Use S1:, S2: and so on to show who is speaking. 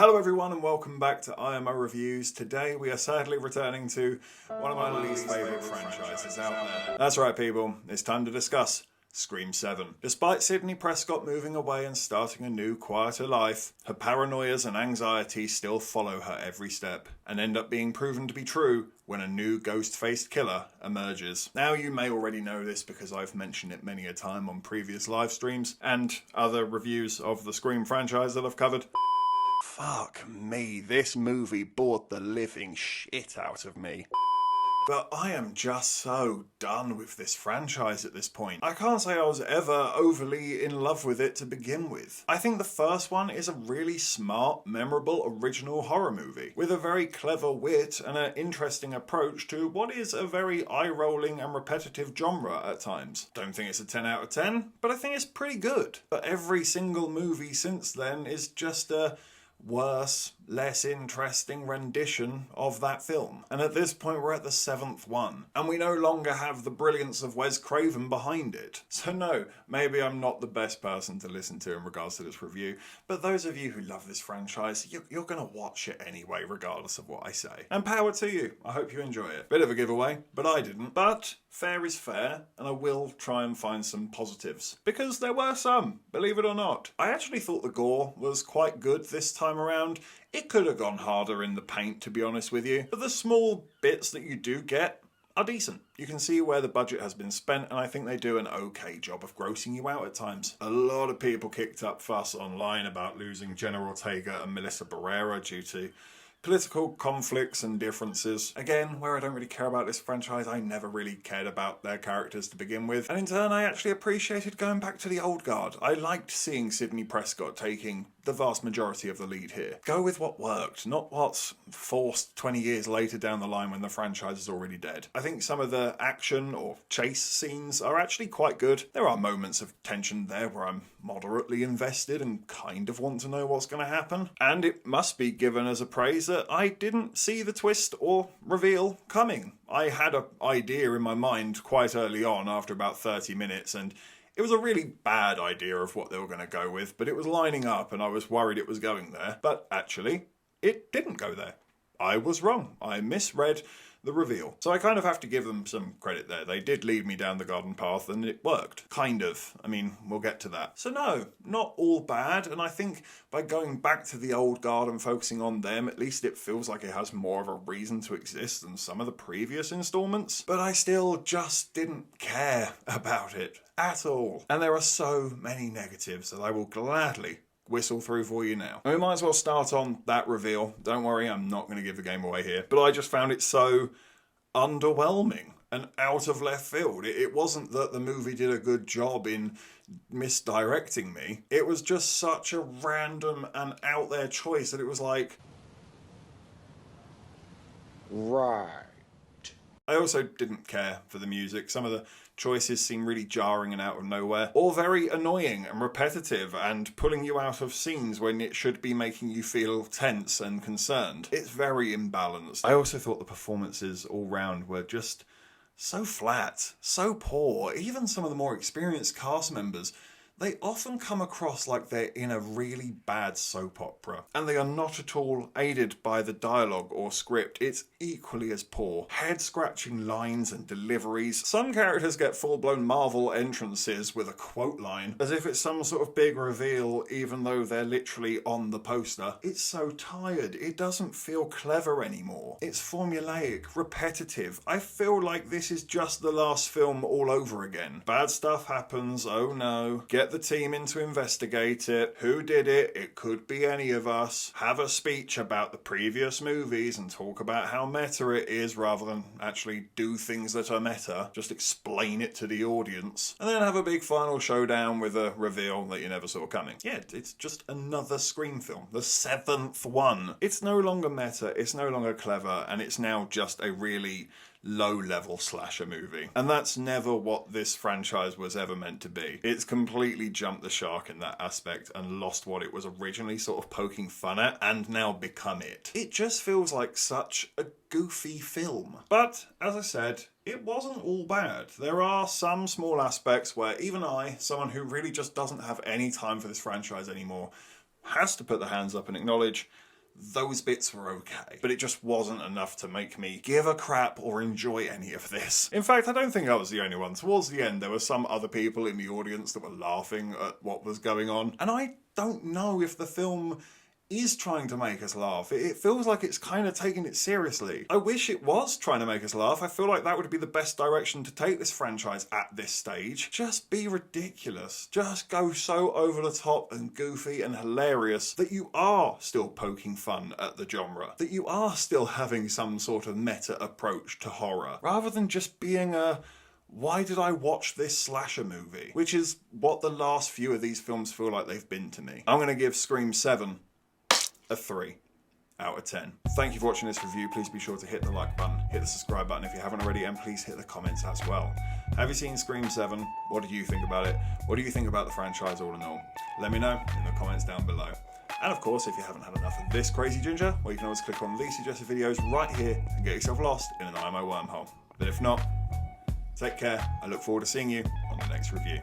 S1: Hello everyone and welcome back to IMO Reviews. Today we are sadly returning to one of my least favourite franchises out there. That's right people, it's time to discuss Scream 7. Despite Sidney Prescott moving away and starting a new, quieter life, her paranoias and anxiety still follow her every step, and end up being proven to be true when a new ghost-faced killer emerges. Now you may already know this because I've mentioned it many a time on previous live streams, and other reviews of the Scream franchise that I've covered. Fuck me, this movie bored the living shit out of me. But I am just so done with this franchise at this point. I can't say I was ever overly in love with it to begin with. I think the first one is a really smart, memorable, original horror movie, with a very clever wit and an interesting approach to what is a very eye-rolling and repetitive genre at times. Don't think it's a 10 out of 10, but I think it's pretty good. But every single movie since then is just a worse, less interesting rendition of that film. And at this point we're at the 7th one, and we no longer have the brilliance of Wes Craven behind it. So no, maybe I'm not the best person to listen to in regards to this review, but those of you who love this franchise, you're gonna watch it anyway regardless of what I say. And power to you, I hope you enjoy it. Bit of a giveaway, but I didn't. But fair is fair, and I will try and find some positives. Because there were some, believe it or not. I actually thought the gore was quite good this time around. It could have gone harder in the paint, to be honest with you, but the small bits that you do get are decent. You can see where the budget has been spent, and I think they do an okay job of grossing you out at times. A lot of people kicked up fuss online about losing Jenna Ortega and Melissa Barrera due to political conflicts and differences. Again, where I don't really care about this franchise, I never really cared about their characters to begin with. And in turn, I actually appreciated going back to the old guard. I liked seeing Sidney Prescott taking the vast majority of the lead here. Go with what worked, not what's forced 20 years later down the line when the franchise is already dead. I think some of the action or chase scenes are actually quite good. There are moments of tension there where I'm moderately invested and kind of want to know what's going to happen. And it must be given as a praise that I didn't see the twist or reveal coming. I had an idea in my mind quite early on after about 30 minutes, and it was a really bad idea of what they were going to go with, but it was lining up and I was worried it was going there. But actually, it didn't go there. I was wrong. I misread the reveal. So I kind of have to give them some credit there. They did lead me down the garden path and it worked. Kind of. I mean, we'll get to that. So no, not all bad. And I think by going back to the old guard and focusing on them, at least it feels like it has more of a reason to exist than some of the previous installments. But I still just didn't care about it at all. And there are so many negatives that I will gladly whistle through for you now. And we might as well start on that reveal. Don't worry, I'm not going to give the game away here. But I just found it so underwhelming and out of left field. It wasn't that the movie did a good job in misdirecting me. It was just such a random and out there choice that it was like,
S2: right.
S1: I also didn't care for the music. Some of the choices seem really jarring and out of nowhere, or very annoying and repetitive and pulling you out of scenes when it should be making you feel tense and concerned. It's very imbalanced. I also thought the performances all round were just so flat, so poor. Even some of the more experienced cast members, they often come across like they're in a really bad soap opera, and they are not at all aided by the dialogue or script. It's equally as poor. Head-scratching lines and deliveries. Some characters get full-blown Marvel entrances with a quote line, as if it's some sort of big reveal, even though they're literally on the poster. It's so tired. It doesn't feel clever anymore. It's formulaic, repetitive. I feel like this is just the last film all over again. Bad stuff happens, oh no. Get the team in to investigate it. Who did it? It could be any of us. Have a speech about the previous movies and talk about how meta it is rather than actually do things that are meta. Just explain it to the audience. And then have a big final showdown with a reveal that you never saw coming. Yeah, it's just another Scream film. The 7th one. It's no longer meta, it's no longer clever, and it's now just a really low-level slasher movie. And that's never what this franchise was ever meant to be. It's completely jumped the shark in that aspect and lost what it was originally sort of poking fun at and now become it. It just feels like such a goofy film. But, as I said, it wasn't all bad. There are some small aspects where even I, someone who really just doesn't have any time for this franchise anymore, has to put their hands up and acknowledge those bits were okay, but it just wasn't enough to make me give a crap or enjoy any of this. In fact, I don't think I was the only one. Towards the end, there were some other people in the audience that were laughing at what was going on, and I don't know if the film is trying to make us laugh. It feels like it's kind of taking it seriously. I wish it was trying to make us laugh. I feel like that would be the best direction to take this franchise at this stage. Just be ridiculous. Just go so over the top and goofy and hilarious that you are still poking fun at the genre, that you are still having some sort of meta approach to horror, rather than just being a why did I watch this slasher movie? Which is what the last few of these films feel like they've been to me. I'm going to give Scream 7 a 3 out of 10. Thank you for watching this review. Please be sure to hit the like button, hit the subscribe button if you haven't already, and please hit the comments as well. Have you seen Scream 7? What do you think about it? What do you think about the franchise all in all? Let me know in the comments down below. And of course, if you haven't had enough of this crazy ginger, well, you can always click on these suggested videos right here and get yourself lost in an IMO wormhole. But if not, take care. I look forward to seeing you on the next review.